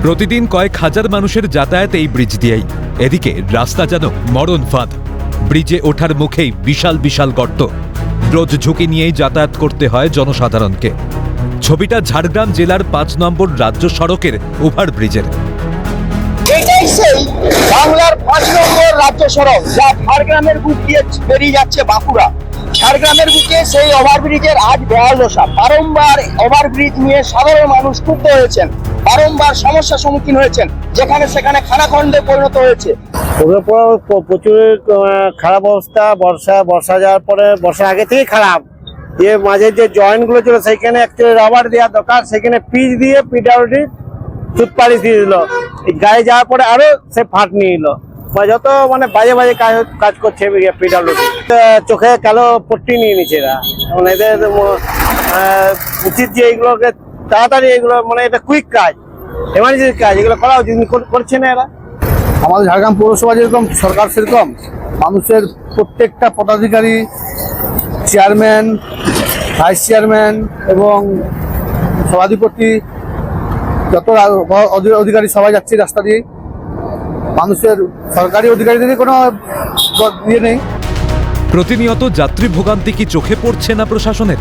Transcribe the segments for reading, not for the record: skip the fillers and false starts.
প্রতিদিন কয়েক হাজার মানুষের যাতায়াত এই ব্রিজ দিয়েই। এদিকে রাস্তা যেন মরণ ফাঁদ। ব্রিজে ওঠার মুখেই বিশাল বিশাল গর্ত। রোজ ঝুঁকি নিয়েই যাতায়াত করতে হয় জনসাধারণকে। ছবিটা ঝাড়গ্রাম জেলার ৫ নম্বর রাজ্য সড়কের ওভারব্রিজের। এটাই সেই বাংলার ৫ নম্বর রাজ্য সড়ক, যা ঝাড়গ্রামের বুক দিয়ে বেরিয়ে যাচ্ছে বাঁকুড়া। ঝাড়গ্রামের বুকে সেই ওভারব্রিজের আজ বেহাল দশা। বারংবার ওভারব্রিজ নিয়ে সাধারণ মানুষ ক্ষুব্ধ হয়েছেন, বারংবার সমস্যার সম্মুখীন হয়েছেন, যেখানে সেখানে খানাখন্দে পরিণত হয়েছে। প্রচুর খারাপ অবস্থা। বর্ষা যাওয়ার পরে, বর্ষার আগে থেকেই খারাপ। মাঝে যে জয়েন্ট গুলো ছিল সেখানে অ্যাকচুয়ালি রাবার দেওয়া দরকার, সেখানে পিচ দিয়ে পিডব্লিউডি টুথপালিশ দিয়ে দিল। গায়ে যাওয়ার পরে আরো সে ফাট নিয়ে এলো। যত বাজে বাজে কাজ করছে পিডব্লিউডি। চোখে কালো পট্টি নিয়ে নিচ্ছে এরা। এদের উচিত যে এগুলোকে তাড়াতাড়ি, এগুলো এটা কুইক কাজ, এমার্জেন্সি কাজ, এগুলো করা উচিত, করছে না এরা। আমাদের ঝাড়গ্রাম পৌরসভা যেরকম, সরকার সেরকম, মানুষের প্রত্যেকটা পদাধিকারী, চেয়ারম্যান, ভাইস চেয়ারম্যান এবং সভাধিপতি, যত অধিকারী সবাই যাচ্ছে রাস্তা দিয়ে। মানুষের সরকারি অধিকারীদের কোনো ইয়ে নেই। প্রতিনিয়ত যাত্রী ভোগান্তি কি চোখে পড়ছে না প্রশাসনের?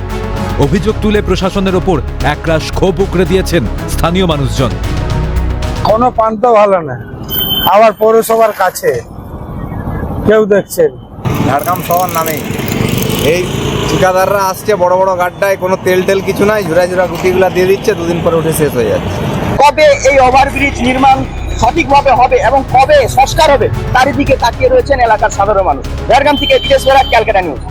অভিযোগ তুলে প্রশাসনের ওপর একরাশ ক্ষোভ উগরে দিয়েছেন স্থানীয় মানুষজন। কোনো প্রান্ত ভালো না, আবার পৌরসভার কাছে কেউ দেখছেন। ঝাড়গ্রাম শহর নামে এই ঠিকাদাররা আসছে বড় বড় গাড্ডায়, কোনো তেল কিছু নাই, ঝুরা গুটিগুলা দিয়ে দিচ্ছে, দুদিন পরে উঠে শেষ হয়ে যাচ্ছে। কবে এই ওভারব্রিজ নির্মাণ সঠিকভাবে হবে এবং কবে সংস্কার হবে, তার দিকে তাকিয়ে রয়েছেন এলাকার সাধারণ মানুষ। ঝাড়গ্রাম থেকে বিদেশ বেড়া, ক্যালকাটা নিউজ।